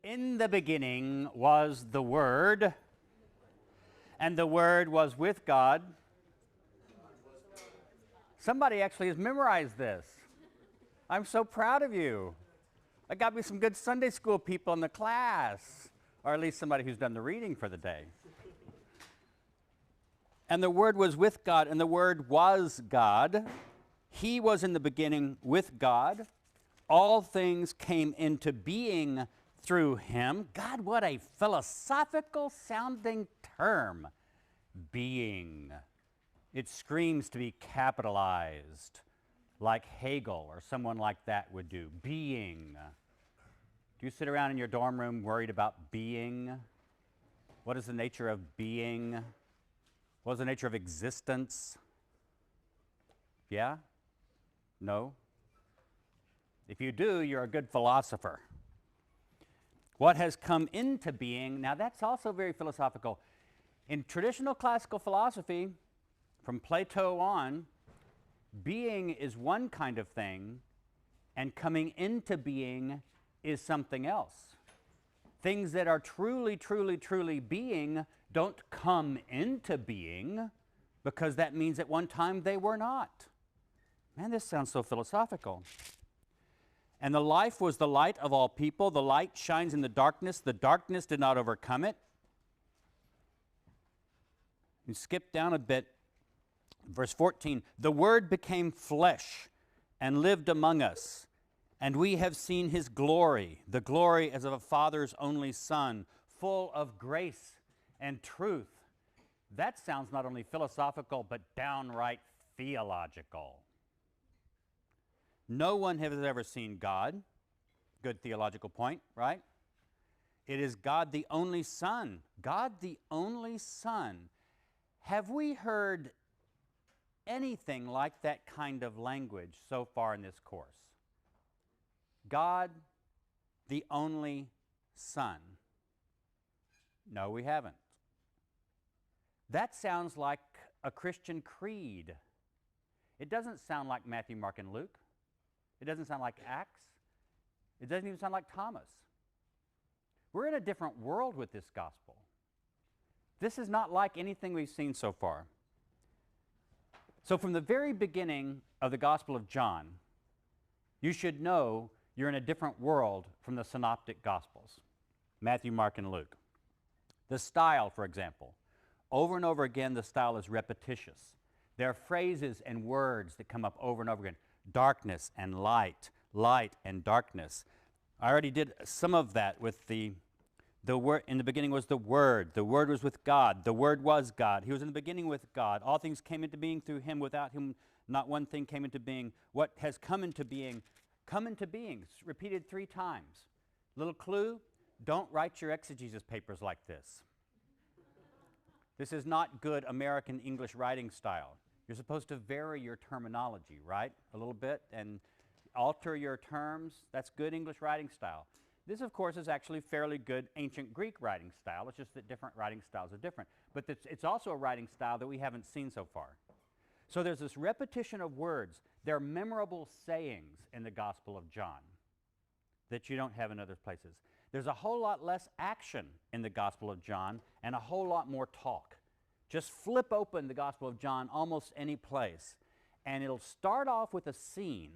In the beginning was the Word, and the Word was with God. Somebody actually has memorized this. I'm so proud of you. I got me some good Sunday school people in the class, or at least somebody who's done the reading for the day. And the Word was with God, and the Word was God. He was in the beginning with God. All things came into being through him. God, what a philosophical sounding term. Being. It screams to be capitalized, like Hegel or someone like that would do. Being. Do you sit around in your dorm room worried about being? What is the nature of being? What is the nature of existence? Yeah? No? If you do, you're a good philosopher. What has come into being, now that's also very philosophical. In traditional classical philosophy, from Plato on, being is one kind of thing, and coming into being is something else. Things that are truly, truly, truly being don't come into being, because that means at one time they were not. Man, this sounds so philosophical. And the life was the light of all people. The light shines in the darkness did not overcome it. You skip down a bit. Verse 14, the Word became flesh and lived among us, and we have seen his glory, the glory as of a Father's only Son, full of grace and truth. That sounds not only philosophical, but downright theological. No one has ever seen God. Good theological point, right? It is God the only Son. God the only Son. Have we heard anything like that kind of language so far in this course? God the only Son. No, we haven't. That sounds like a Christian creed. It doesn't sound like Matthew, Mark, and Luke. It doesn't sound like Acts. It doesn't even sound like Thomas. We're in a different world with this gospel. This is not like anything we've seen so far. So from the very beginning of the Gospel of John, you should know you're in a different world from the synoptic Gospels, Matthew, Mark, and Luke. The style, for example, over and over again, the style is repetitious. There are phrases and words that come up over and over again. Darkness and light, light and darkness. I already did some of that with the word. In the beginning was the Word was with God, the Word was God. He was in the beginning with God. All things came into being through him. Without him, not one thing came into being. What has come into being, it's repeated 3 times. Little clue, don't write your exegesis papers like this. This is not good American English writing style. You're supposed to vary your terminology, right? A little bit, and alter your terms. That's good English writing style. This, of course, is actually fairly good ancient Greek writing style. It's just that different writing styles are different. But it's also a writing style that we haven't seen so far. So there's this repetition of words. There are memorable sayings in the Gospel of John that you don't have in other places. There's a whole lot less action in the Gospel of John and a whole lot more talk. Just flip open the Gospel of John almost any place, and it'll start off with a scene,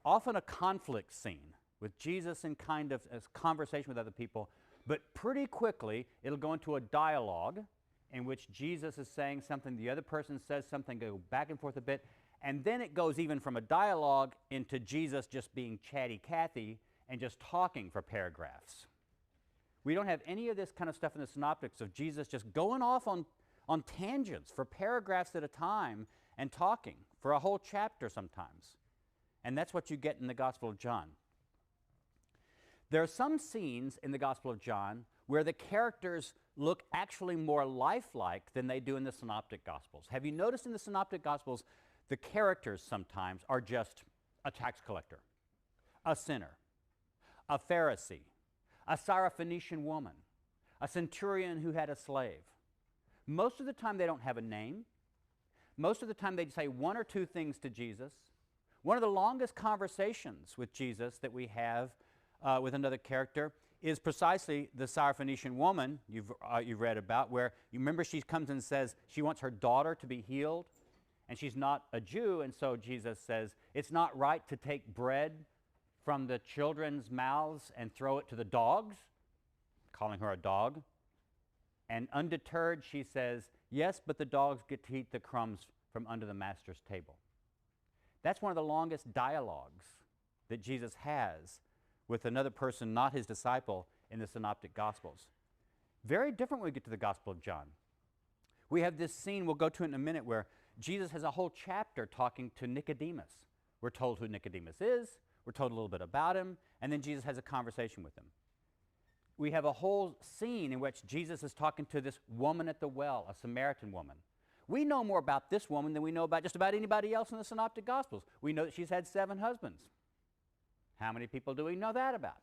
often a conflict scene, with Jesus in kind of a conversation with other people, but pretty quickly it'll go into a dialogue in which Jesus is saying something, the other person says something, go back and forth a bit, and then it goes even from a dialogue into Jesus just being chatty Cathy and just talking for paragraphs. We don't have any of this kind of stuff in the synoptics of Jesus just going off on tangents for paragraphs at a time and talking for a whole chapter sometimes. And that's what you get in the Gospel of John. There are some scenes in the Gospel of John where the characters look actually more lifelike than they do in the Synoptic Gospels. Have you noticed in the Synoptic Gospels, the characters sometimes are just a tax collector, a sinner, a Pharisee, a Syrophoenician woman, a centurion who had a slave. Most of the time they don't have a name. Most of the time they say 1 or 2 things to Jesus. One of the longest conversations with Jesus that we have with another character is precisely the Syrophoenician woman you've read about, where you remember she comes and says she wants her daughter to be healed, and she's not a Jew, and so Jesus says, it's not right to take bread from the children's mouths and throw it to the dogs, calling her a dog. And undeterred, she says, yes, but the dogs get to eat the crumbs from under the master's table. That's one of the longest dialogues that Jesus has with another person, not his disciple, in the Synoptic Gospels. Very different when we get to the Gospel of John. We have this scene, we'll go to it in a minute, where Jesus has a whole chapter talking to Nicodemus. We're told who Nicodemus is, we're told a little bit about him, and then Jesus has a conversation with him. We have a whole scene in which Jesus is talking to this woman at the well, a Samaritan woman. We know more about this woman than we know about just about anybody else in the Synoptic Gospels. We know that she's had 7 husbands. How many people do we know that about?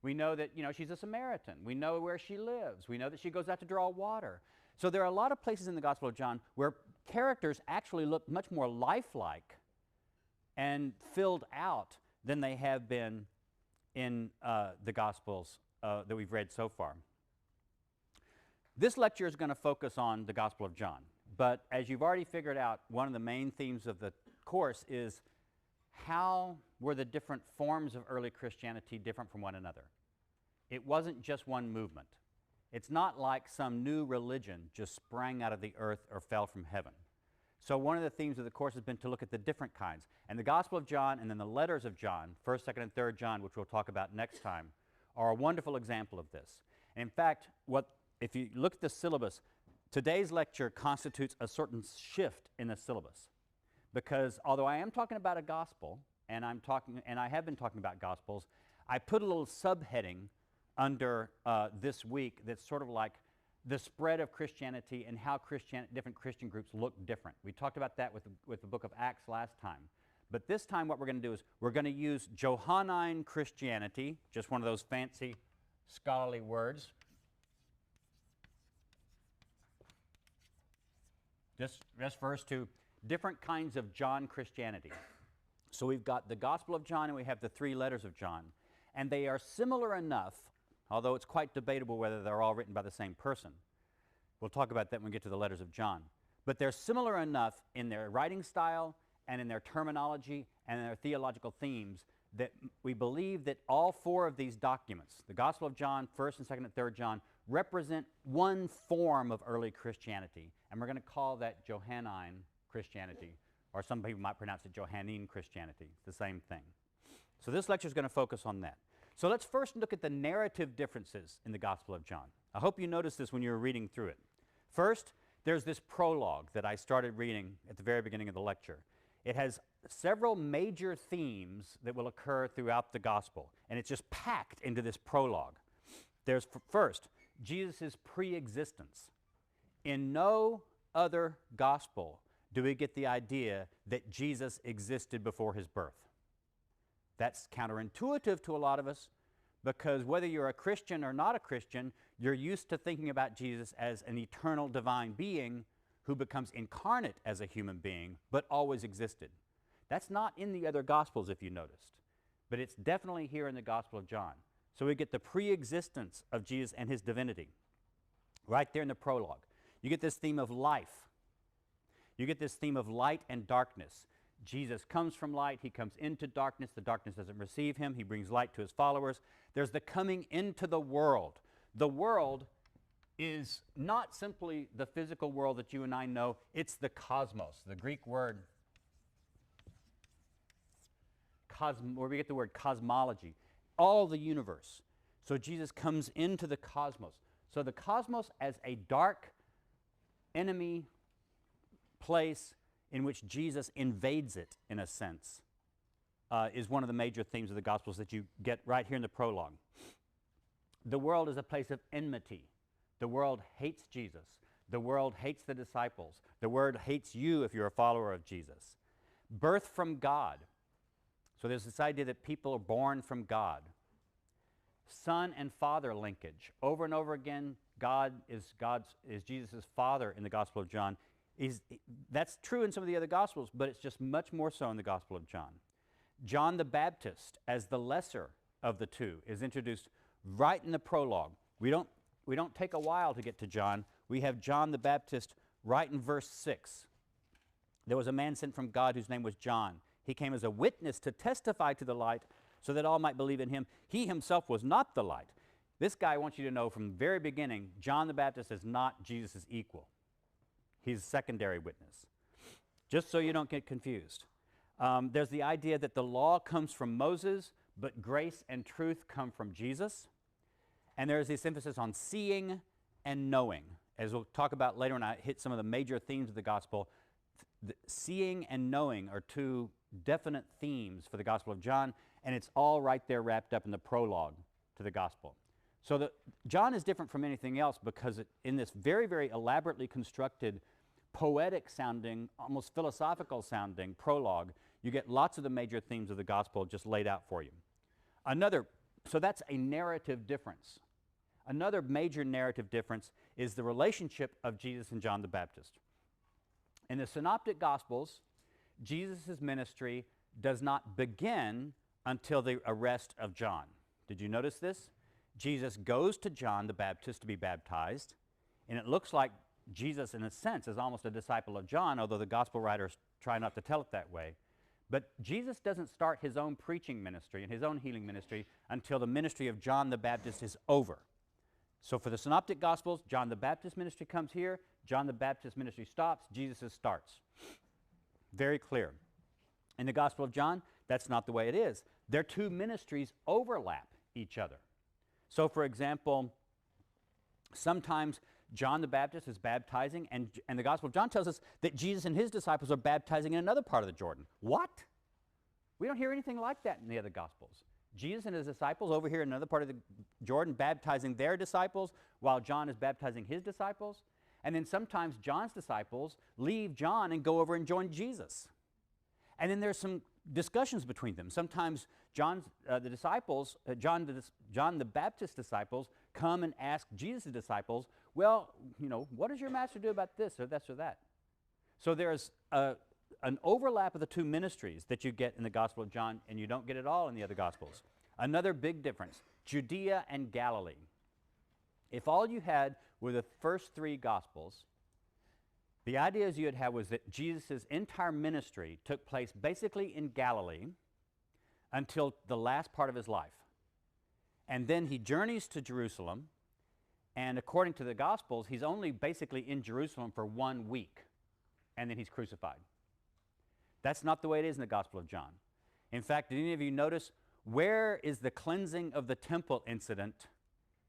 We know that, she's a Samaritan. We know where she lives. We know that she goes out to draw water. So there are a lot of places in the Gospel of John where characters actually look much more lifelike and filled out than they have been in the Gospels that we've read so far. This lecture is going to focus on the Gospel of John, but as you've already figured out, one of the main themes of the course is how were the different forms of early Christianity different from one another? It wasn't just one movement. It's not like some new religion just sprang out of the earth or fell from heaven. So one of the themes of the course has been to look at the different kinds. And the Gospel of John and then the letters of John, 1st, 2nd, and 3rd John, which we'll talk about next time, are a wonderful example of this. And in fact, if you look at the syllabus, today's lecture constitutes a certain shift in the syllabus. Because although I am talking about a gospel, and I have been talking about gospels, I put a little subheading under this week that's sort of like the spread of Christianity and how different Christian groups look different. We talked about that with the book of Acts last time. But this time what we're going to do is we're going to use Johannine Christianity, just one of those fancy scholarly words. Just refers to different kinds of John Christianity. So we've got the Gospel of John and we have the 3 letters of John. And they are similar enough, although it's quite debatable whether they're all written by the same person. We'll talk about that when we get to the letters of John. But they're similar enough in their writing style and in their terminology and in their theological themes that we believe that all 4 of these documents, the Gospel of John, 1st and 2nd and 3rd John, represent one form of early Christianity. And we're going to call that Johannine Christianity, or some people might pronounce it Johannine Christianity. It's the same thing. So this lecture is going to focus on that. So let's first look at the narrative differences in the Gospel of John. I hope you noticed this when you were reading through it. First, there's this prologue that I started reading at the very beginning of the lecture. It has several major themes that will occur throughout the Gospel, and it's just packed into this prologue. There's first, Jesus' pre-existence. In no other Gospel do we get the idea that Jesus existed before his birth. That's counterintuitive to a lot of us, because whether you're a Christian or not a Christian, you're used to thinking about Jesus as an eternal divine being who becomes incarnate as a human being, but always existed. That's not in the other Gospels, if you noticed, but it's definitely here in the Gospel of John. So we get the pre-existence of Jesus and his divinity right there in the prologue. You get this theme of life. You get this theme of light and darkness. Jesus comes from light, he comes into darkness, the darkness doesn't receive him, he brings light to his followers. There's the coming into the world. The world is not simply the physical world that you and I know, it's the cosmos, the Greek word, where we get the word cosmology, all the universe. So Jesus comes into the cosmos. So the cosmos as a dark enemy place in which Jesus invades it, in a sense, is one of the major themes of the Gospels that you get right here in the prologue. The world is a place of enmity. The world hates Jesus. The world hates the disciples. The world hates you if you're a follower of Jesus. Birth from God. So there's this idea that people are born from God. Son and father linkage. Over and over again, God is Jesus' father in the Gospel of John. That's true in some of the other Gospels, but it's just much more so in the Gospel of John. John the Baptist as the lesser of the two is introduced right in the prologue. We don't take a while to get to John. We have John the Baptist right in verse 6. There was a man sent from God whose name was John. He came as a witness to testify to the light so that all might believe in him. He himself was not the light. This guy wants you to know from the very beginning, John the Baptist is not Jesus' equal. He's a secondary witness. Just so you don't get confused. There's the idea that the law comes from Moses, but grace and truth come from Jesus. And there's this emphasis on seeing and knowing. As we'll talk about later when I hit some of the major themes of the gospel, seeing and knowing are two definite themes for the Gospel of John, and it's all right there wrapped up in the prologue to the gospel. So John is different from anything else because in this very, very elaborately constructed, poetic-sounding, almost philosophical-sounding prologue, you get lots of the major themes of the gospel just laid out for you. So that's a narrative difference. Another major narrative difference is the relationship of Jesus and John the Baptist. In the Synoptic Gospels, Jesus' ministry does not begin until the arrest of John. Did you notice this? Jesus goes to John the Baptist to be baptized, and it looks like Jesus, in a sense, is almost a disciple of John, although the gospel writers try not to tell it that way. But Jesus doesn't start his own preaching ministry and his own healing ministry until the ministry of John the Baptist is over. So for the Synoptic Gospels, John the Baptist ministry comes here, John the Baptist ministry stops, Jesus' starts. Very clear. In the Gospel of John, that's not the way it is. Their two ministries overlap each other. So for example, sometimes John the Baptist is baptizing, and the Gospel of John tells us that Jesus and his disciples are baptizing in another part of the Jordan. What? We don't hear anything like that in the other Gospels. Jesus and his disciples over here in another part of the Jordan baptizing their disciples while John is baptizing his disciples. And then sometimes John's disciples leave John and go over and join Jesus. And then there's some discussions between them. Sometimes John the Baptist disciples come and ask Jesus' disciples, well, what does your master do about this or this or that? So there's an overlap of the two ministries that you get in the Gospel of John, and you don't get it all in the other Gospels. Another big difference, Judea and Galilee. If all you had were the first three Gospels, the ideas you would have was that Jesus' entire ministry took place basically in Galilee until the last part of his life. And then he journeys to Jerusalem, and according to the Gospels, he's only basically in Jerusalem for 1 week, and then he's crucified. That's not the way it is in the Gospel of John. In fact, did any of you notice where is the cleansing of the temple incident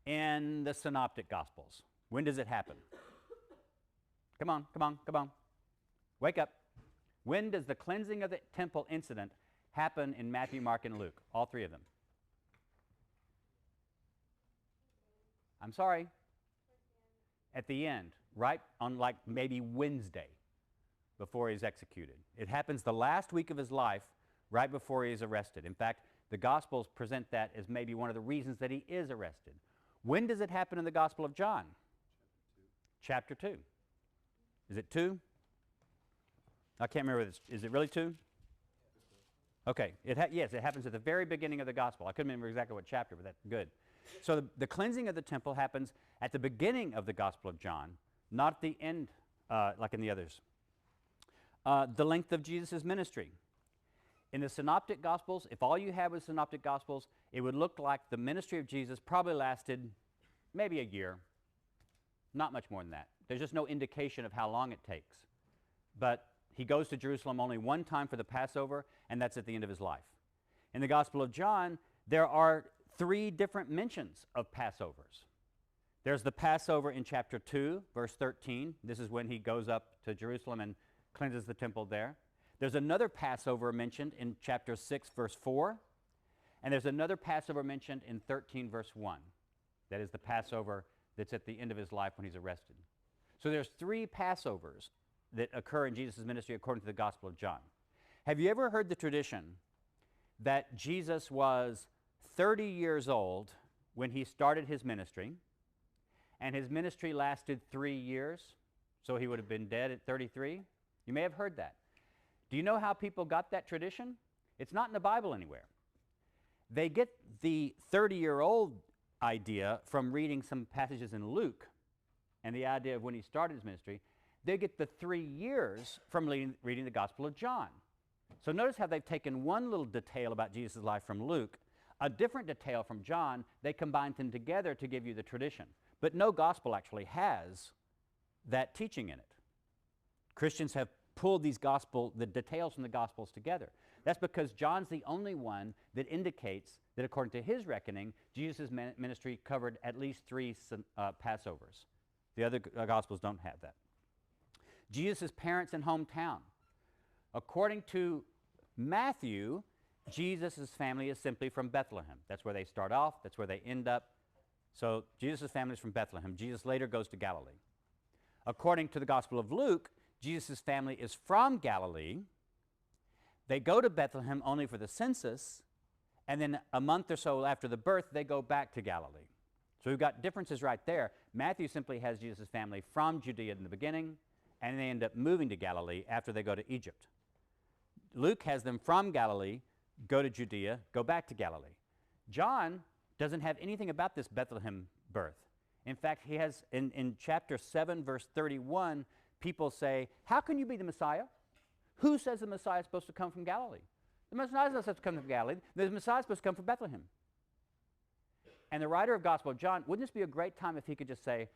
in the Synoptic Gospels? When does it happen? Come on, come on, come on. Wake up. When does the cleansing of the temple incident happen in Matthew, Mark, and Luke? All three of them. I'm sorry. At the end, right on like maybe Wednesday before he's executed. It happens the last week of his life right before he is arrested. In fact, the Gospels present that as maybe one of the reasons that he is arrested. When does it happen in the Gospel of John? Chapter 2. Is it 2? I can't remember. Is it really 2? Okay. Yes, it happens at the very beginning of the Gospel. I couldn't remember exactly what chapter, but that's good. So the cleansing of the temple happens at the beginning of the Gospel of John, not at the end like in the others. The length of Jesus' ministry. In the Synoptic Gospels, if all you had was Synoptic Gospels, it would look like the ministry of Jesus probably lasted maybe a year, not much more than that. There's just no indication of how long it takes. But he goes to Jerusalem only one time for the Passover, and that's at the end of his life. In the Gospel of John, there are 3 different mentions of Passovers. There's the Passover in chapter 2, verse 13. This is when he goes up to Jerusalem and cleanses the temple there. There's another Passover mentioned in chapter 6, verse 4. And there's another Passover mentioned in 13, verse 1. That is the Passover that's at the end of his life when he's arrested. So there's 3 Passovers that occur in Jesus' ministry according to the Gospel of John. Have you ever heard the tradition that Jesus was 30 years old when he started his ministry, and his ministry lasted 3 years, so he would have been dead at 33? You may have heard that. Do you know how people got that tradition? It's not in the Bible anywhere. They get the 30-year-old idea from reading some passages in Luke and the idea of when he started his ministry. They get the 3 years from reading the Gospel of John. So notice how they've taken one little detail about Jesus' life from Luke, a different detail from John. They combined them together to give you the tradition. But no gospel actually has that teaching in it. Christians have pulled the details from the Gospels together. That's because John's the only one that indicates that according to his reckoning, Jesus' ministry covered at least 3 Passovers. The other Gospels don't have that. Jesus' parents and hometown. According to Matthew, Jesus' family is simply from Bethlehem. That's where they start off. That's where they end up. So Jesus' family is from Bethlehem. Jesus later goes to Galilee. According to the Gospel of Luke, Jesus' family is from Galilee. They go to Bethlehem only for the census, and then a month or so after the birth, they go back to Galilee. So we've got differences right there. Matthew simply has Jesus' family from Judea in the beginning, and they end up moving to Galilee after they go to Egypt. Luke has them from Galilee, go to Judea, go back to Galilee. John doesn't have anything about this Bethlehem birth. In fact, he has, in chapter 7, verse 31, people say, how can you be the Messiah? Who says the Messiah is supposed to come from Galilee? The Messiah is not supposed to come from Galilee. The Messiah is supposed to come from Bethlehem. And the writer of Gospel of John, wouldn't this be a great time if he could just say,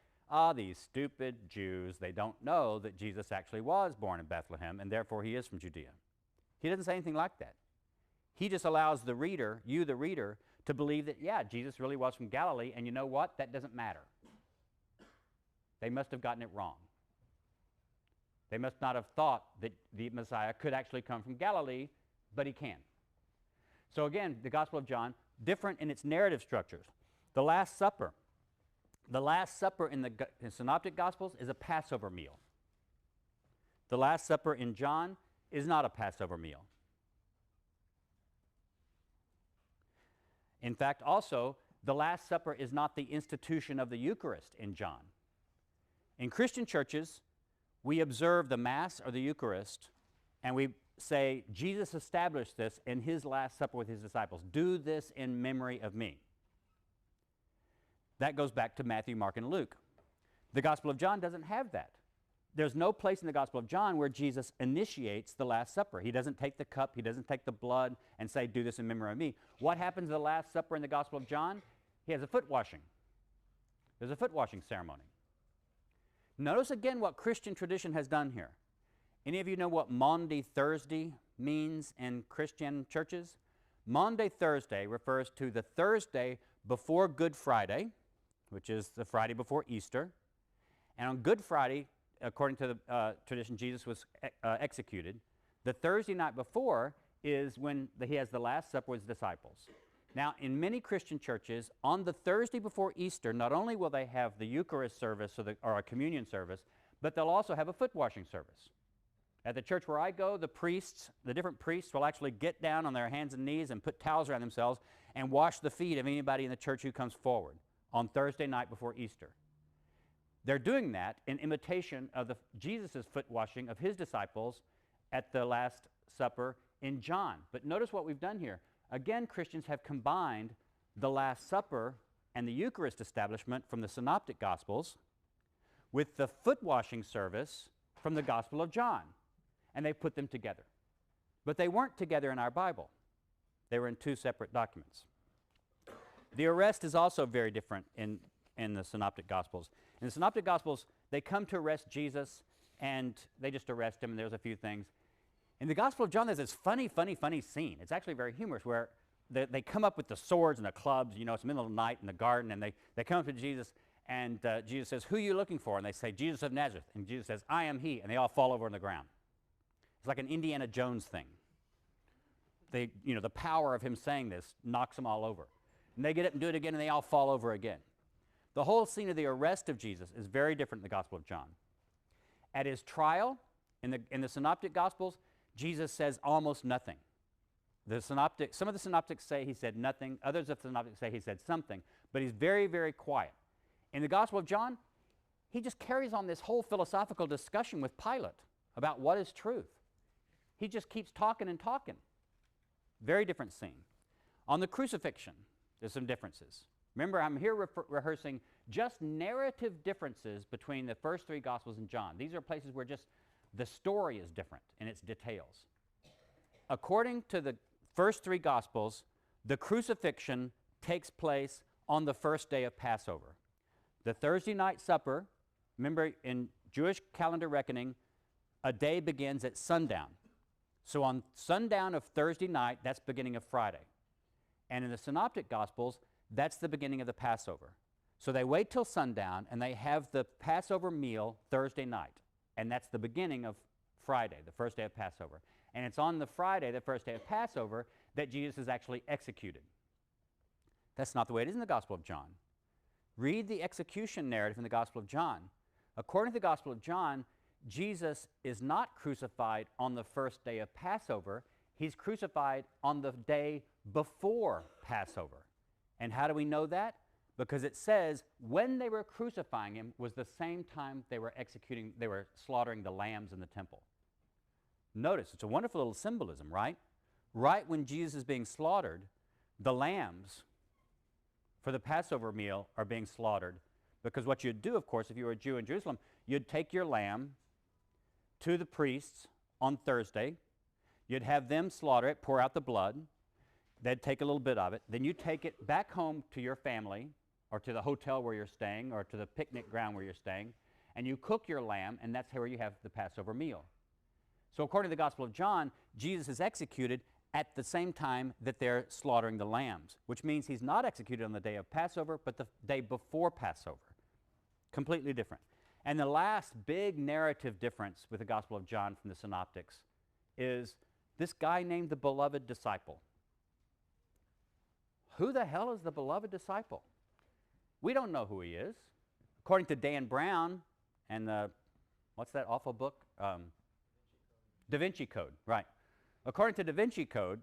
these stupid Jews, they don't know that Jesus actually was born in Bethlehem, and therefore he is from Judea. He doesn't say anything like that. He just allows the reader, you the reader, to believe that, yeah, Jesus really was from Galilee, and you know what? That doesn't matter. They must have gotten it wrong. They must not have thought that the Messiah could actually come from Galilee, but he can. So again, the Gospel of John, different in its narrative structures. The Last Supper. The Last Supper in the Synoptic Gospels is a Passover meal. The Last Supper in John is not a Passover meal. In fact, also, the Last Supper is not the institution of the Eucharist in John. In Christian churches, we observe the Mass or the Eucharist, and we say, Jesus established this in his Last Supper with his disciples. Do this in memory of me. That goes back to Matthew, Mark, and Luke. The Gospel of John doesn't have that. There's no place in the Gospel of John where Jesus initiates the Last Supper. He doesn't take the cup, he doesn't take the blood and say, do this in memory of me. What happens at the Last Supper in the Gospel of John? He has a foot washing. There's a foot washing ceremony. Notice again what Christian tradition has done here. Any of you know what Maundy Thursday means in Christian churches? Maundy Thursday refers to the Thursday before Good Friday, which is the Friday before Easter. And on Good Friday, according to the tradition, Jesus was executed. The Thursday night before is when he has the Last Supper with his disciples. Now, in many Christian churches, on the Thursday before Easter, not only will they have the Eucharist service or a communion service, but they'll also have a foot washing service. At the church where I go, the different priests will actually get down on their hands and knees and put towels around themselves and wash the feet of anybody in the church who comes forward on Thursday night before Easter. They're doing that in imitation of Jesus' foot washing of his disciples at the Last Supper in John. But notice what we've done here. Again, Christians have combined the Last Supper and the Eucharist establishment from the Synoptic Gospels with the foot washing service from the Gospel of John. And they put them together. But they weren't together in our Bible. They were in 2 separate documents. The arrest is also very different in the Synoptic Gospels. In the Synoptic Gospels, they come to arrest Jesus, and they just arrest him, and there's a few things. In the Gospel of John, there's this funny scene. It's actually very humorous, where they come up with the swords and the clubs. You know, it's the middle of the night in the garden, and they come up to Jesus, and Jesus says, who are you looking for? And they say, Jesus of Nazareth. And Jesus says, I am he. And they all fall over on the ground. It's like an Indiana Jones thing. The power of him saying this knocks them all over. And they get up and do it again, and they all fall over again. The whole scene of the arrest of Jesus is very different in the Gospel of John. At his trial, in the Synoptic Gospels, Jesus says almost nothing. Some of the Synoptics say he said nothing. Others of the Synoptics say he said something. But he's very, very quiet. In the Gospel of John, he just carries on this whole philosophical discussion with Pilate about what is truth. He just keeps talking and talking. Very different scene. On the crucifixion, there's some differences. Remember, I'm here rehearsing just narrative differences between the first three Gospels and John. These are places where just the story is different in its details. According to the first three Gospels, the crucifixion takes place on the first day of Passover. The Thursday night supper, remember in Jewish calendar reckoning, a day begins at sundown. So on sundown of Thursday night, that's beginning of Friday. And in the Synoptic Gospels, that's the beginning of the Passover. So they wait till sundown, and they have the Passover meal Thursday night. And that's the beginning of Friday, the first day of Passover. And it's on the Friday, the first day of Passover, that Jesus is actually executed. That's not the way it is in the Gospel of John. Read the execution narrative in the Gospel of John. According to the Gospel of John, Jesus is not crucified on the first day of Passover. He's crucified on the day before Passover. And how do we know that? Because it says when they were crucifying him was the same time they were slaughtering the lambs in the temple. Notice, it's a wonderful little symbolism, right? Right when Jesus is being slaughtered, the lambs for the Passover meal are being slaughtered. Because what you'd do, of course, if you were a Jew in Jerusalem, you'd take your lamb to the priests on Thursday. You'd have them slaughter it, pour out the blood. They'd take a little bit of it. Then you take it back home to your family or to the hotel where you're staying or to the picnic ground where you're staying, and you cook your lamb, and that's where you have the Passover meal. So according to the Gospel of John, Jesus is executed at the same time that they're slaughtering the lambs, which means he's not executed on the day of Passover, but the day before Passover. Completely different. And the last big narrative difference with the Gospel of John from the Synoptics is this guy named the beloved disciple. Who the hell is the beloved disciple? We don't know who he is. According to Dan Brown and the, what's that awful book? Da Vinci Code, right. According to Da Vinci Code,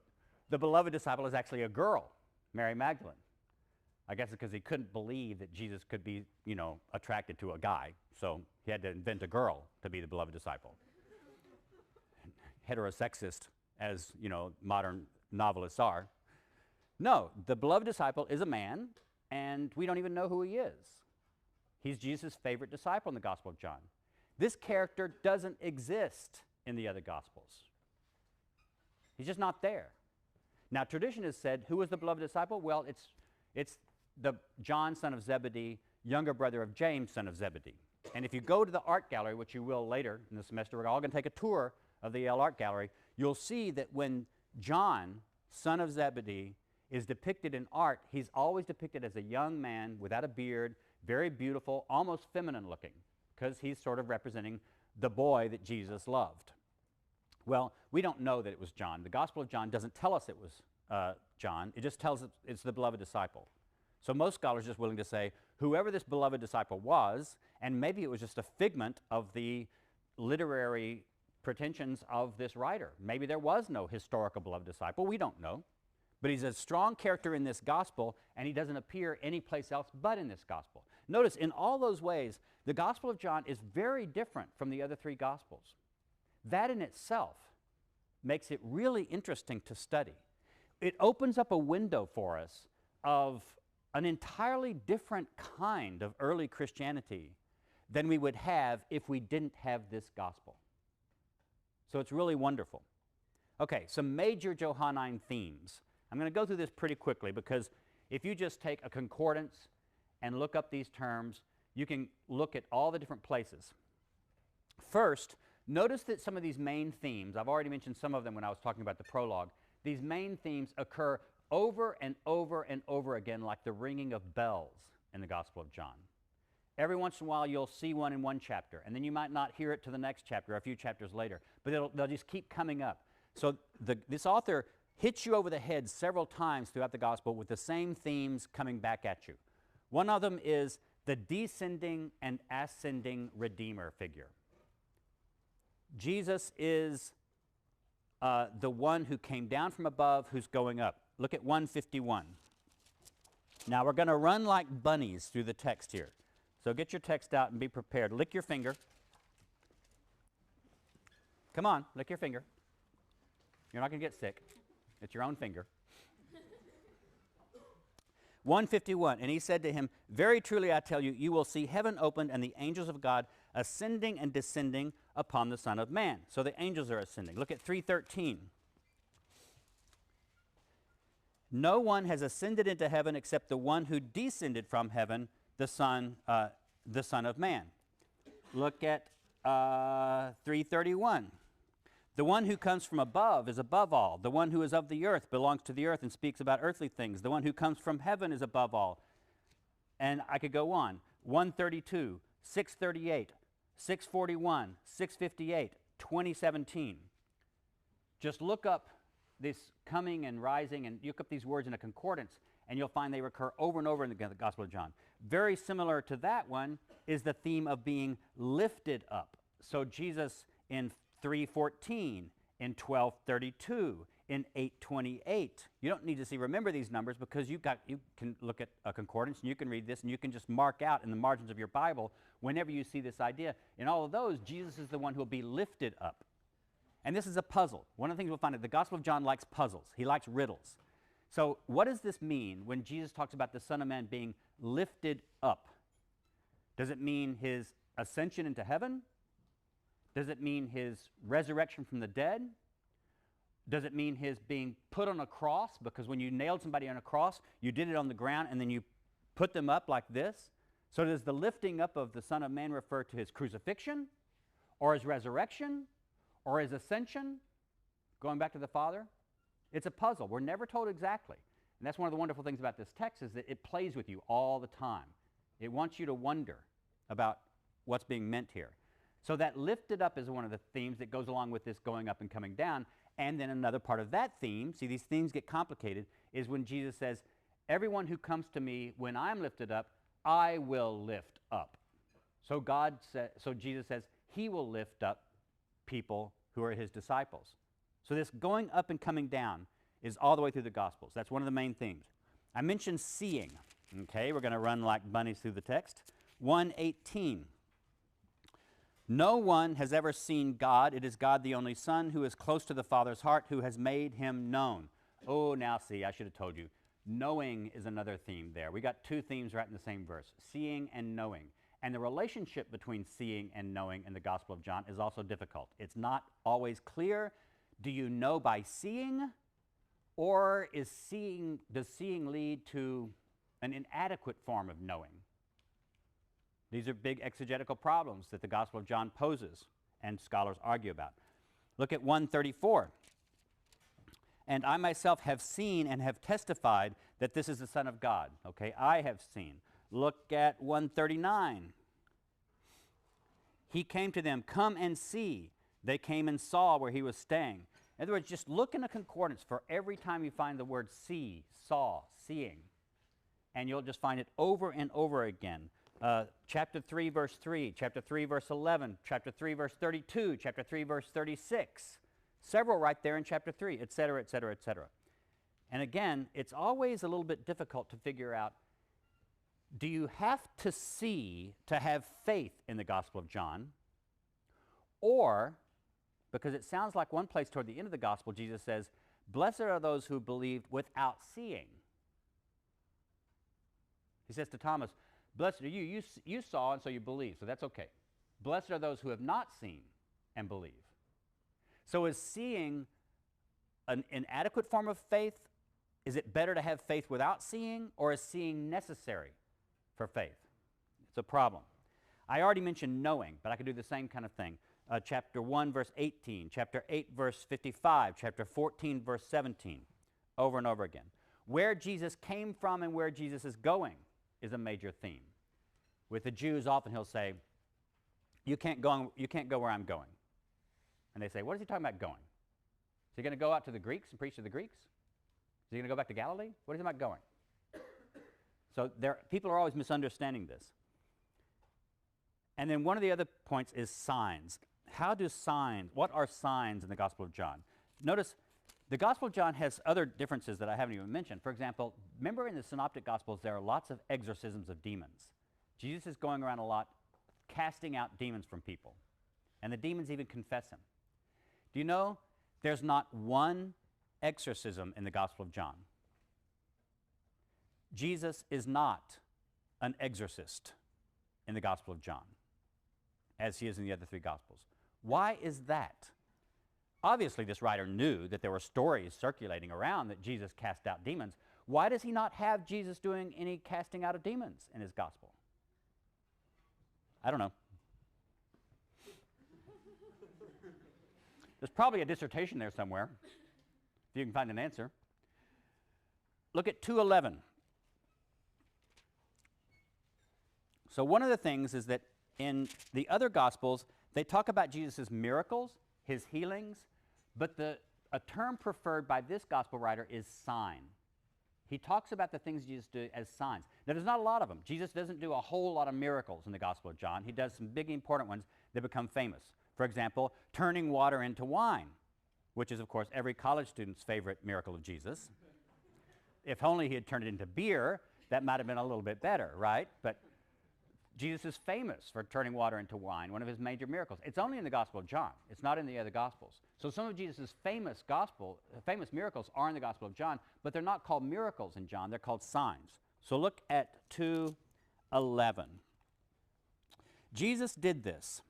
the beloved disciple is actually a girl, Mary Magdalene. I guess it's because he couldn't believe that Jesus could be, attracted to a guy, so he had to invent a girl to be the beloved disciple. Heterosexist, as, modern novelists are. No, the beloved disciple is a man, and we don't even know who he is. He's Jesus' favorite disciple in the Gospel of John. This character doesn't exist in the other Gospels. He's just not there. Now, tradition has said, who was the beloved disciple? Well, it's the John, son of Zebedee, younger brother of James, son of Zebedee. And if you go to the art gallery, which you will later in the semester, we're all going to take a tour of the Yale Art Gallery, you'll see that when John, son of Zebedee, is depicted in art, he's always depicted as a young man without a beard, very beautiful, almost feminine looking, because he's sort of representing the boy that Jesus loved. Well, we don't know that it was John. The Gospel of John doesn't tell us it was John. It just tells us it's the beloved disciple. So most scholars are just willing to say whoever this beloved disciple was, and maybe it was just a figment of the literary pretensions of this writer. Maybe there was no historical beloved disciple. We don't know. But he's a strong character in this gospel, and he doesn't appear anyplace else but in this gospel. Notice, in all those ways, the Gospel of John is very different from the other three Gospels. That in itself makes it really interesting to study. It opens up a window for us of an entirely different kind of early Christianity than we would have if we didn't have this gospel. So it's really wonderful. Okay, some major Johannine themes. I'm going to go through this pretty quickly because if you just take a concordance and look up these terms, you can look at all the different places. First, notice that some of these main themes, I've already mentioned some of them when I was talking about the prologue, these main themes occur over and over and over again like the ringing of bells in the Gospel of John. Every once in a while you'll see one in one chapter, and then you might not hear it to the next chapter, a few chapters later, but they'll just keep coming up. So this author hits you over the head several times throughout the Gospel with the same themes coming back at you. One of them is the descending and ascending Redeemer figure. Jesus is the one who came down from above, who's going up. Look at 151. Now we're going to run like bunnies through the text here. So get your text out and be prepared. Lick your finger. Come on, lick your finger. You're not going to get sick. It's your own finger. 151, and he said to him, very truly I tell you, you will see heaven opened and the angels of God ascending and descending upon the Son of Man. So the angels are ascending. Look at 3:13. No one has ascended into heaven except the one who descended from heaven, the Son of Man. Look at 3:31. The one who comes from above is above all. The one who is of the earth belongs to the earth and speaks about earthly things. The one who comes from heaven is above all. And I could go on. 132, 638, 641, 658, 2017. Just look up this coming and rising and look up these words in a concordance, and you'll find they recur over and over in the Gospel of John. Very similar to that one is the theme of being lifted up. So Jesus in 3:14, in 12:32, in 8:28. You don't need to remember these numbers because you can look at a concordance and you can read this and you can just mark out in the margins of your Bible whenever you see this idea. In all of those, Jesus is the one who will be lifted up. And this is a puzzle. One of the things we'll find is the Gospel of John likes puzzles. He likes riddles. So what does this mean when Jesus talks about the Son of Man being lifted up? Does it mean his ascension into heaven? Does it mean his resurrection from the dead? Does it mean his being put on a cross? Because when you nailed somebody on a cross, you did it on the ground and then you put them up like this. So does the lifting up of the Son of Man refer to his crucifixion or his resurrection or his ascension, going back to the Father? It's a puzzle. We're never told exactly. And that's one of the wonderful things about this text is that it plays with you all the time. It wants you to wonder about what's being meant here. So that lifted up is one of the themes that goes along with this going up and coming down. And then another part of that theme, see these themes get complicated, is when Jesus says, everyone who comes to me when I'm lifted up, I will lift up. So Jesus says he will lift up people who are his disciples. So this going up and coming down is all the way through the Gospels. That's one of the main themes. I mentioned seeing. Okay, we're going to run like bunnies through the text. 1:18. No one has ever seen God. It is God the only Son who is close to the Father's heart, who has made him known. Oh, now see, I should have told you. Knowing is another theme there. We got two themes right in the same verse, seeing and knowing. And the relationship between seeing and knowing in the Gospel of John is also difficult. It's not always clear. Do you know by seeing, or does seeing lead to an inadequate form of knowing? These are big exegetical problems that the Gospel of John poses and scholars argue about. Look at 134. And I myself have seen and have testified that this is the Son of God. Okay, I have seen. Look at 139. He came to them, come and see. They came and saw where he was staying. In other words, just look in a concordance for every time you find the word see, saw, seeing. And you'll just find it over and over again. Chapter 3, verse 3, chapter 3, verse 11, chapter 3, verse 32, chapter 3, verse 36. Several right there in chapter 3, et cetera, et cetera, et cetera. And again, it's always a little bit difficult to figure out, do you have to see to have faith in the Gospel of John? Or, because it sounds like one place toward the end of the Gospel, Jesus says, blessed are those who believed without seeing. He says to Thomas, blessed are you. You saw and so you believe, so that's okay. Blessed are those who have not seen and believe. So is seeing an inadequate form of faith? Is it better to have faith without seeing, or is seeing necessary for faith? It's a problem. I already mentioned knowing, but I could do the same kind of thing. Chapter 1, verse 18, chapter 8, verse 55, chapter 14, verse 17, over and over again. Where Jesus came from and where Jesus is going is a major theme. With the Jews, often he'll say, you can't go where I'm going. And they say, what is he talking about going? Is he going to go out to the Greeks and preach to the Greeks? Is he going to go back to Galilee? What is he about going? So people are always misunderstanding this. And then one of the other points is signs. What are signs in the Gospel of John? Notice the Gospel of John has other differences that I haven't even mentioned. For example, remember in the Synoptic Gospels there are lots of exorcisms of demons. Jesus is going around a lot casting out demons from people. And the demons even confess him. Do you know there's not one exorcism in the Gospel of John? Jesus is not an exorcist in the Gospel of John, as he is in the other three Gospels. Why is that? Obviously, this writer knew that there were stories circulating around that Jesus cast out demons. Why does he not have Jesus doing any casting out of demons in his Gospel? I don't know. There's probably a dissertation there somewhere, if you can find an answer. Look at 2:11. So one of the things is that in the other Gospels, they talk about Jesus' miracles, his healings, but a term preferred by this Gospel writer is sign. He talks about the things Jesus did as signs. Now, there's not a lot of them. Jesus doesn't do a whole lot of miracles in the Gospel of John. He does some big, important ones that become famous. For example, turning water into wine, which is, of course, every college student's favorite miracle of Jesus. If only he had turned it into beer, that might have been a little bit better, right? But Jesus is famous for turning water into wine, one of his major miracles. It's only in the Gospel of John. It's not in the other Gospels. So some of Jesus' famous miracles are in the Gospel of John, but they're not called miracles in John. They're called signs. So look at 2:11. Jesus did this.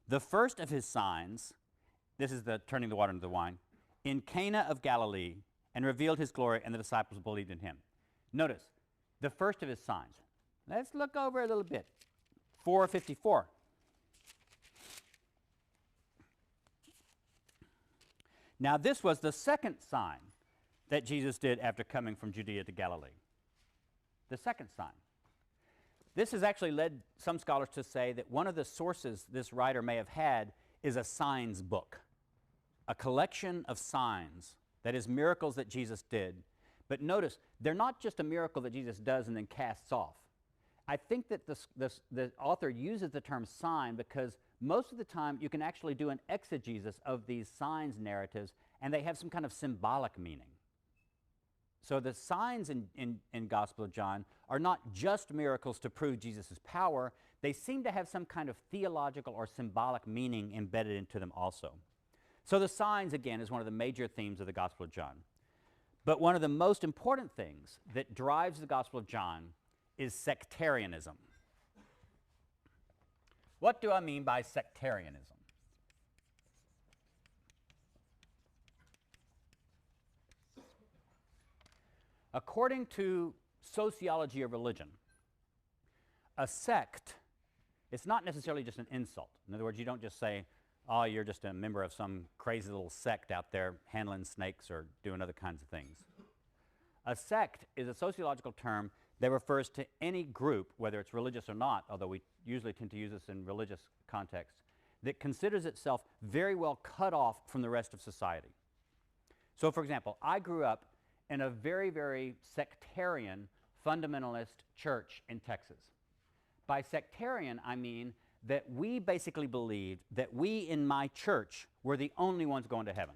The first of his signs, this is the turning the water into the wine, in Cana of Galilee, and revealed his glory, and the disciples believed in him. Notice, the first of his signs. Let's look over a little bit. 4:54. Now this was the second sign that Jesus did after coming from Judea to Galilee. The second sign. This has actually led some scholars to say that one of the sources this writer may have had is a signs book, a collection of signs, that is, miracles that Jesus did. But notice, they're not just a miracle that Jesus does and then casts off. I think that the author uses the term sign because most of the time you can actually do an exegesis of these signs narratives, and they have some kind of symbolic meaning. So the signs in Gospel of John are not just miracles to prove Jesus' power. They seem to have some kind of theological or symbolic meaning embedded into them also. So the signs, again, is one of the major themes of the Gospel of John. But one of the most important things that drives the Gospel of John is sectarianism. What do I mean by sectarianism? According to sociology of religion, a sect is not necessarily just an insult. In other words, you don't just say, oh, you're just a member of some crazy little sect out there handling snakes or doing other kinds of things. A sect is a sociological term that refers to any group, whether it's religious or not, although we usually tend to use this in religious contexts, that considers itself very well cut off from the rest of society. So, for example, I grew up in a very, very sectarian fundamentalist church in Texas. By sectarian, I mean that we basically believed that we in my church were the only ones going to heaven.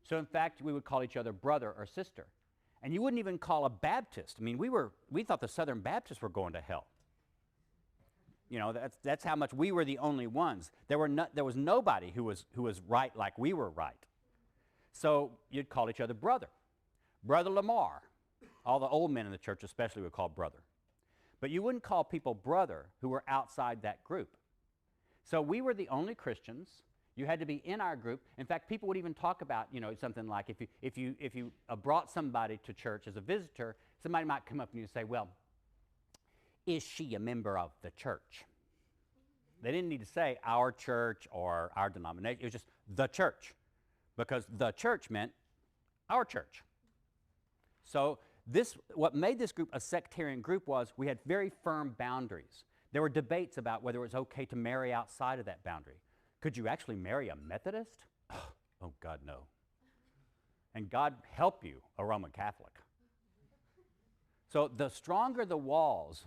So in fact, we would call each other brother or sister. And you wouldn't even call a Baptist. I mean, we thought the Southern Baptists were going to hell. You know, that's how much we were the only ones. There was nobody who was right like we were right. So you'd call each other brother. Brother Lamar. All the old men in the church especially would call brother. But you wouldn't call people brother who were outside that group. So we were the only Christians. You had to be in our group. In fact, people would even talk about, you know, something like if you brought somebody to church as a visitor, somebody might come up and you say, well, is she a member of the church? They didn't need to say our church or our denomination. It was just the church, because the church meant our church. So what made this group a sectarian group was we had very firm boundaries. There were debates about whether it was okay to marry outside of that boundary. Could you actually marry a Methodist? Oh, God, no. And God help you, a Roman Catholic. So the stronger the walls,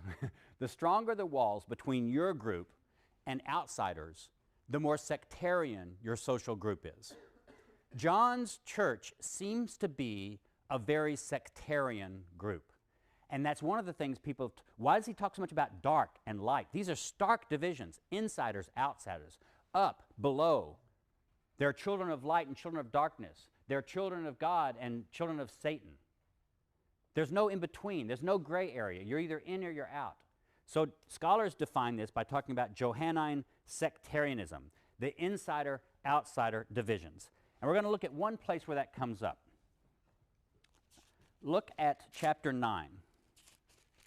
between your group and outsiders, the more sectarian your social group is. John's church seems to be a very sectarian group. And that's one of the things why does he talk so much about dark and light? These are stark divisions, insiders, outsiders, up, below. There are children of light and children of darkness. There are children of God and children of Satan. There's no in-between. There's no gray area. You're either in or you're out. So scholars define this by talking about Johannine sectarianism, the insider-outsider divisions. And we're going to look at one place where that comes up. Look at chapter 9.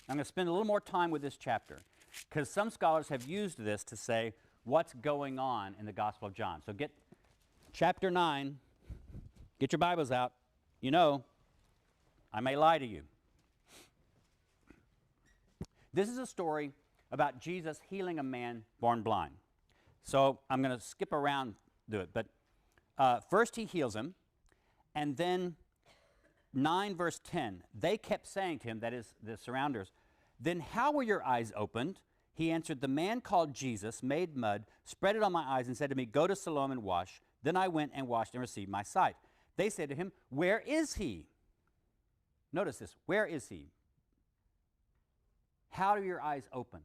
I'm going to spend a little more time with this chapter because some scholars have used this to say what's going on in the Gospel of John. So get chapter 9, get your Bibles out. You know, I may lie to you. This is a story about Jesus healing a man born blind. So I'm going to skip around through it. But first he heals him, and then 9 verse 10, they kept saying to him, that is the surrounders, "Then how were your eyes opened?" He answered, "The man called Jesus made mud, spread it on my eyes, and said to me, 'Go to Siloam and wash.' Then I went and washed and received my sight." They said to him, "Where is he?" Notice this. Where is he? How are your eyes opened?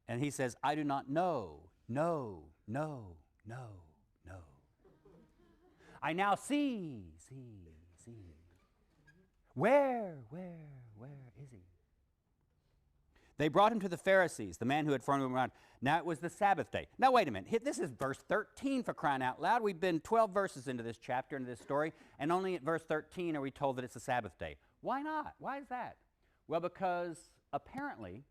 And he says, "I do not know. No, no, no, no. I now see. Where is he?" They brought him to the Pharisees, the man who had thrown him around. Now it was the Sabbath day. Now wait a minute. This is verse 13 for crying out loud. We've been 12 verses into this chapter, into this story, and only at verse 13 are we told that it's the Sabbath day. Why not? Why is that? Well, because apparently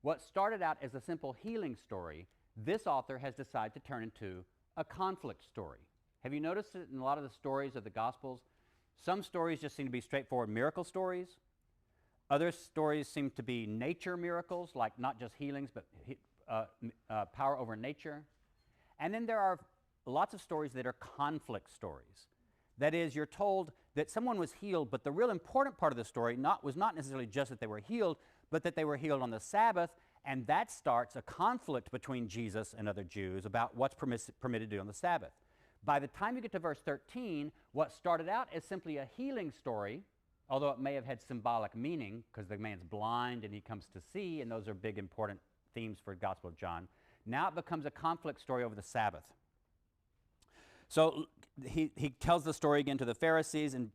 what started out as a simple healing story, this author has decided to turn into a conflict story. Have you noticed it in a lot of the stories of the Gospels? Some stories just seem to be straightforward miracle stories. Other stories seem to be nature miracles, like not just healings, but power over nature. And then there are lots of stories that are conflict stories. That is, you're told that someone was healed, but the real important part of the story was not necessarily just that they were healed, but that they were healed on the Sabbath, and that starts a conflict between Jesus and other Jews about what's permitted to do on the Sabbath. By the time you get to verse 13, what started out as simply a healing story, although it may have had symbolic meaning because the man's blind and he comes to see, and those are big important themes for the Gospel of John, now it becomes a conflict story over the Sabbath. So he tells the story again to the Pharisees in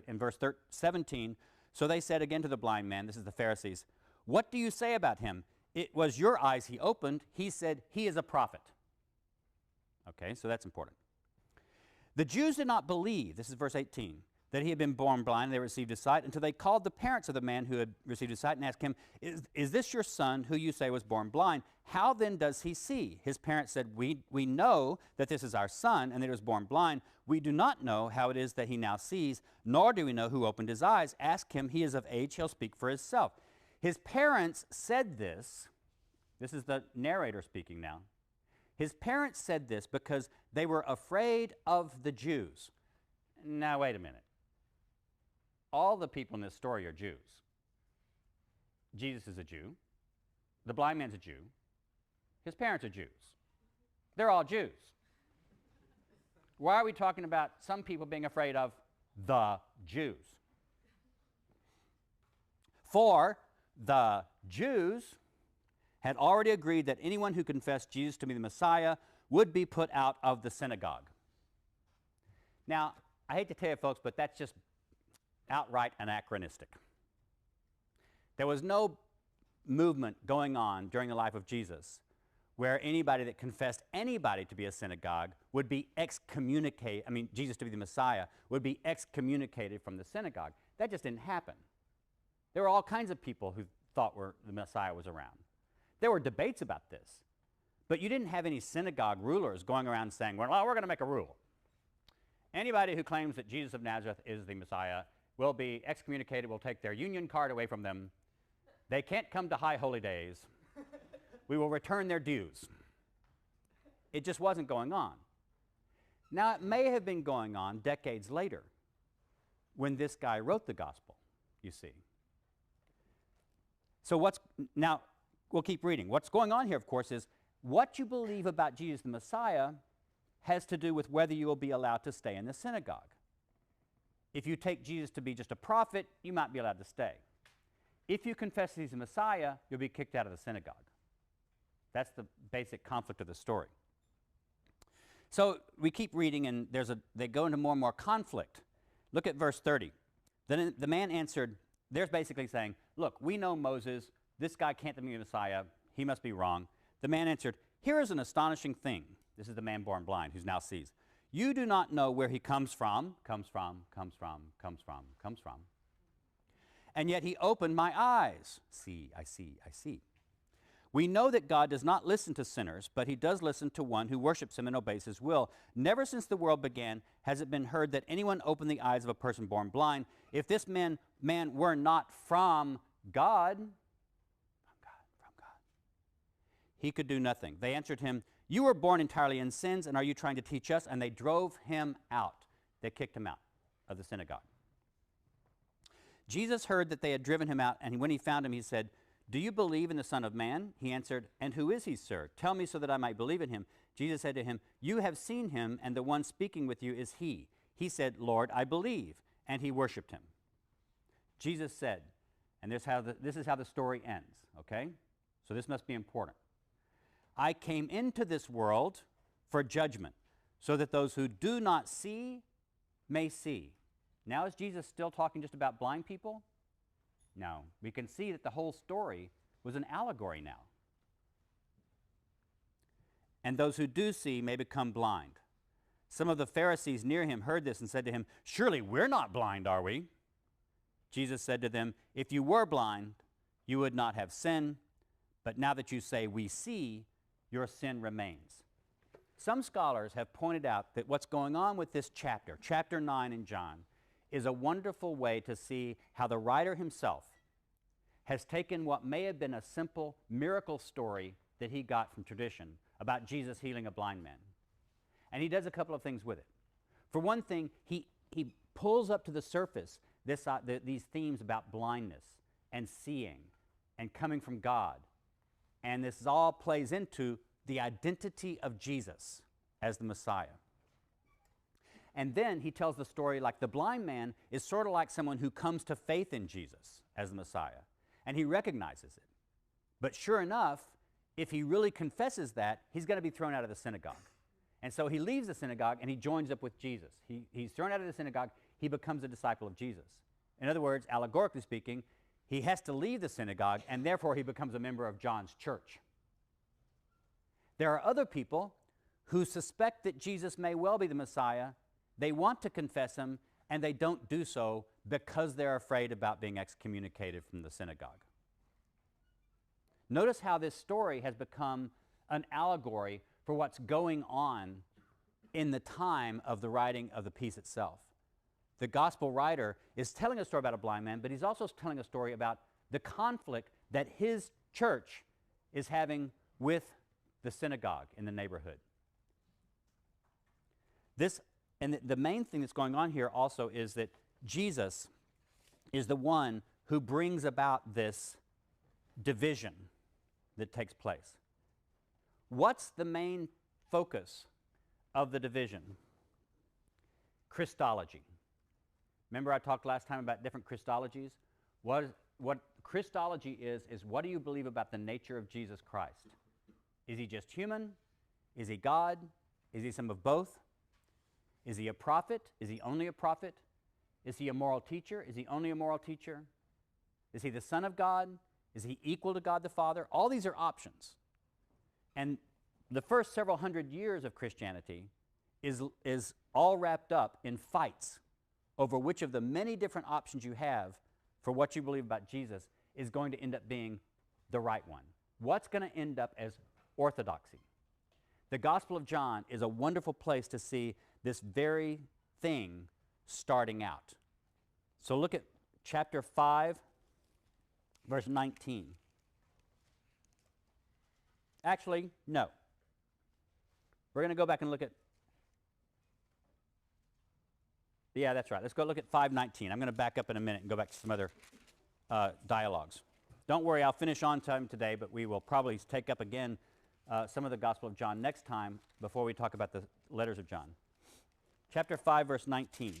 verse 17. So they said again to the blind man, this is the Pharisees, "What do you say about him? It was your eyes he opened. He said he is a prophet." Okay, so that's important. The Jews did not believe, this is verse 18, that he had been born blind and they received his sight, until they called the parents of the man who had received his sight and asked him, is this your son who you say was born blind? How then does he see? His parents said, we know that this is our son and that he was born blind. We do not know how it is that he now sees, nor do we know who opened his eyes. Ask him, he is of age, he'll speak for himself. His parents said this is the narrator speaking now. His parents said this because they were afraid of the Jews. Now wait a minute. All the people in this story are Jews. Jesus is a Jew. The blind man's a Jew. His parents are Jews. They're all Jews. Why are we talking about some people being afraid of the Jews? For the Jews had already agreed that anyone who confessed Jesus to be the Messiah would be put out of the synagogue. Now, I hate to tell you folks, but that's just outright anachronistic. There was no movement going on during the life of Jesus where anybody that confessed anybody to be a synagogue would be excommunicated, Jesus to be the Messiah, would be excommunicated from the synagogue. That just didn't happen. There were all kinds of people who thought the Messiah was around. There were debates about this, but you didn't have any synagogue rulers going around saying, well, we're going to make a rule. Anybody who claims that Jesus of Nazareth is the Messiah will be excommunicated. We'll take their union card away from them. They can't come to high holy days. We will return their dues. It just wasn't going on. Now, it may have been going on decades later when this guy wrote the gospel, you see. So now we'll keep reading. What's going on here, of course, is what you believe about Jesus the Messiah has to do with whether you will be allowed to stay in the synagogue. If you take Jesus to be just a prophet, you might be allowed to stay. If you confess he's the Messiah, you'll be kicked out of the synagogue. That's the basic conflict of the story. So we keep reading, and they go into more and more conflict. Look at verse 30. Then the man answered, they're basically saying, look, we know Moses. This guy can't be the Messiah. He must be wrong. The man answered, here is an astonishing thing. This is the man born blind who now sees. You do not know where he comes from. And yet he opened my eyes. See, I see. We know that God does not listen to sinners, but he does listen to one who worships him and obeys his will. Never since the world began has it been heard that anyone opened the eyes of a person born blind. If this man were not from God, he could do nothing. They answered him, you were born entirely in sins, and are you trying to teach us? And they drove him out. They kicked him out of the synagogue. Jesus heard that they had driven him out, and when he found him, he said, do you believe in the Son of Man? He answered, and who is he, sir? Tell me so that I might believe in him. Jesus said to him, you have seen him, and the one speaking with you is he. He said, Lord, I believe, and he worshipped him. Jesus said, and this is how the story ends, okay? So this must be important. I came into this world for judgment, so that those who do not see may see. Now is Jesus still talking just about blind people? No. We can see that the whole story was an allegory now. And those who do see may become blind. Some of the Pharisees near him heard this and said to him, surely we're not blind, are we? Jesus said to them, if you were blind, you would not have sin, but now that you say we see, your sin remains. Some scholars have pointed out that what's going on with this chapter, chapter 9 in John, is a wonderful way to see how the writer himself has taken what may have been a simple miracle story that he got from tradition about Jesus healing a blind man. And he does a couple of things with it. For one thing, he pulls up to the surface these themes about blindness and seeing and coming from God. And this all plays into the identity of Jesus as the Messiah. And then he tells the story like the blind man is sort of like someone who comes to faith in Jesus as the Messiah, and he recognizes it. But sure enough, if he really confesses that, he's going to be thrown out of the synagogue. And so he leaves the synagogue and he joins up with Jesus. He's thrown out of the synagogue. He becomes a disciple of Jesus. In other words, allegorically speaking, he has to leave the synagogue, and therefore he becomes a member of John's church. There are other people who suspect that Jesus may well be the Messiah. They want to confess him, and they don't do so because they're afraid about being excommunicated from the synagogue. Notice how this story has become an allegory for what's going on in the time of the writing of the piece itself. The gospel writer is telling a story about a blind man, but he's also telling a story about the conflict that his church is having with the synagogue in the neighborhood. And the main thing that's going on here also is that Jesus is the one who brings about this division that takes place. What's the main focus of the division? Christology. Remember I talked last time about different Christologies? What Christology is what do you believe about the nature of Jesus Christ? Is he just human? Is he God? Is he some of both? Is he a prophet? Is he only a prophet? Is he a moral teacher? Is he only a moral teacher? Is he the Son of God? Is he equal to God the Father? All these are options. And the first several hundred years of Christianity is all wrapped up in fights over which of the many different options you have for what you believe about Jesus is going to end up being the right one. What's going to end up as orthodoxy? The Gospel of John is a wonderful place to see this very thing starting out. So look at chapter 5, verse 19. Actually, no. We're going to go back and look at... Yeah, that's right. Let's go look at 5:19. I'm going to back up in a minute and go back to some other dialogues. Don't worry, I'll finish on time today, but we will probably take up again some of the Gospel of John next time before we talk about the letters of John. Chapter 5, verse 19.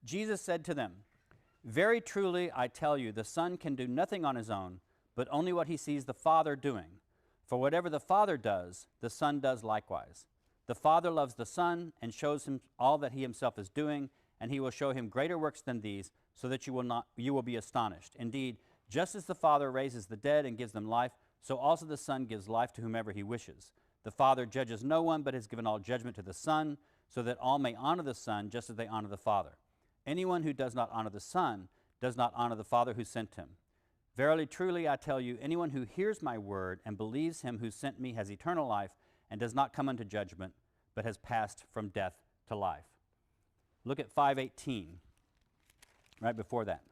Jesus said to them, very truly I tell you, the Son can do nothing on his own, but only what he sees the Father doing. For whatever the Father does, the Son does likewise. The Father loves the Son and shows him all that he himself is doing, and he will show him greater works than these, so that you will be astonished. Indeed, just as the Father raises the dead and gives them life, so also the Son gives life to whomever he wishes. The Father judges no one, but has given all judgment to the Son, so that all may honor the Son just as they honor the Father. Anyone who does not honor the Son does not honor the Father who sent him. Verily, truly, I tell you, anyone who hears my word and believes him who sent me has eternal life and does not come unto judgment, but has passed from death to life. Look at 5:18, right before that.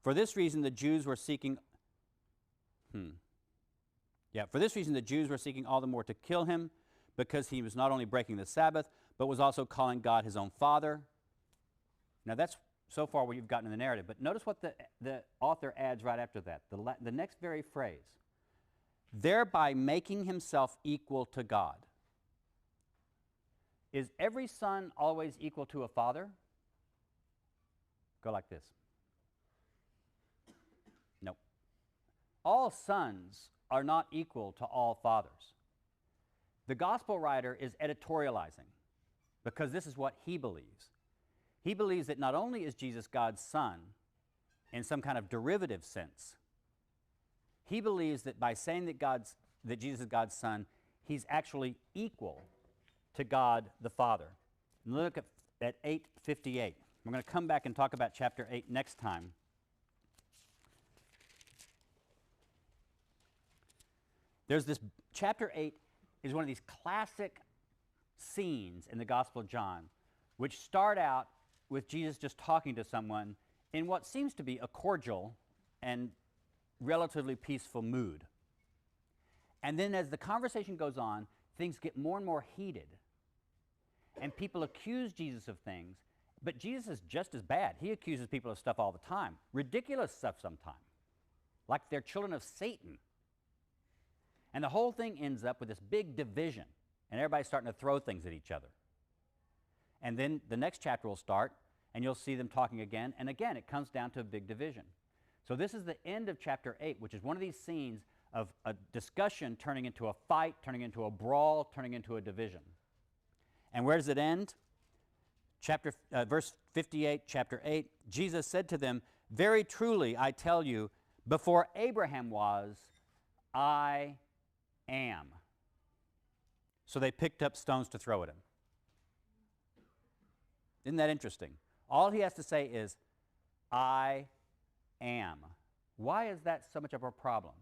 For this reason, the Jews were seeking all the more to kill him, because he was not only breaking the Sabbath, but was also calling God his own Father. Now that's so far where you've gotten in the narrative, but notice what the author adds right after that, the next very phrase. Thereby making himself equal to God. Is every son always equal to a father? Go like this. No. All sons are not equal to all fathers. The gospel writer is editorializing because this is what he believes. He believes that not only is Jesus God's son in some kind of derivative sense, he believes that by saying that Jesus is God's son, he's actually equal to God the Father. And look at 8:58. We're going to come back and talk about chapter 8 next time. There's this, chapter 8 is one of these classic scenes in the Gospel of John, which start out with Jesus just talking to someone in what seems to be a cordial and relatively peaceful mood. And then as the conversation goes on, things get more and more heated. And people accuse Jesus of things, but Jesus is just as bad. He accuses people of stuff all the time, ridiculous stuff sometimes, like they're children of Satan. And the whole thing ends up with this big division, and everybody's starting to throw things at each other. And then the next chapter will start, and you'll see them talking again, and again it comes down to a big division. So this is the end of chapter 8, which is one of these scenes of a discussion turning into a fight, turning into a brawl, turning into a division. And where does it end? Verse 58, chapter 8, Jesus said to them, "Very truly, I tell you, before Abraham was, I am." So they picked up stones to throw at him. Isn't that interesting? All he has to say is, I am. Why is that so much of a problem?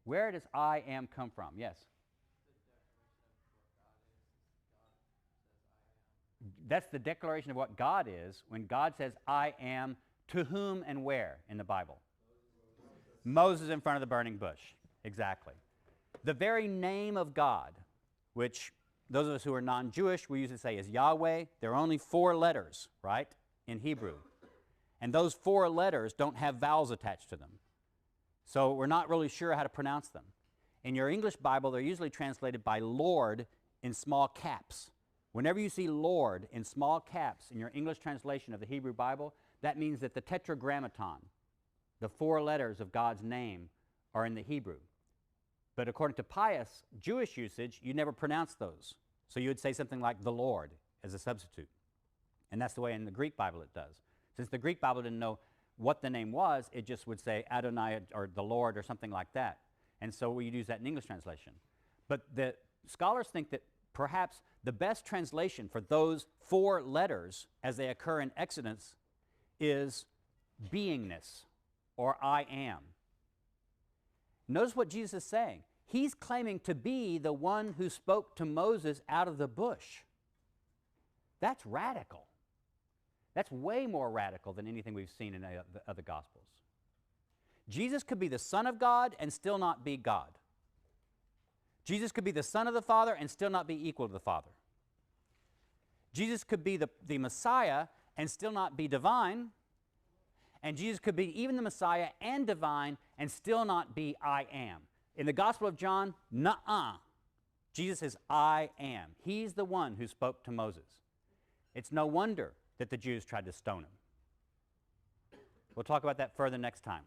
Where does I am come from? Yes? That's the declaration of what God is when God says, I am, to whom and where in the Bible? Moses in front of the burning bush. Exactly. The very name of God, which those of us who are non-Jewish, we usually say is Yahweh. There are only 4 letters, right, in Hebrew. And those 4 letters don't have vowels attached to them. So we're not really sure how to pronounce them. In your English Bible, they're usually translated by Lord in small caps. Whenever you see Lord in small caps in your English translation of the Hebrew Bible, that means that the tetragrammaton, the 4 letters of God's name, are in the Hebrew. But according to pious Jewish usage, you never pronounce those. So you would say something like the Lord as a substitute. And that's the way in the Greek Bible it does. Since the Greek Bible didn't know what the name was, it just would say Adonai or the Lord or something like that. And so we use that in English translation. But the scholars think that perhaps the best translation for those 4 letters as they occur in Exodus is beingness, or I am. Notice what Jesus is saying. He's claiming to be the one who spoke to Moses out of the bush. That's radical. That's way more radical than anything we've seen in the other Gospels. Jesus could be the Son of God and still not be God. Jesus could be the Son of the Father and still not be equal to the Father. Jesus could be the Messiah and still not be divine. And Jesus could be even the Messiah and divine and still not be I am. In the Gospel of John, nuh-uh. Jesus is I am. He's the one who spoke to Moses. It's no wonder that the Jews tried to stone him. We'll talk about that further next time.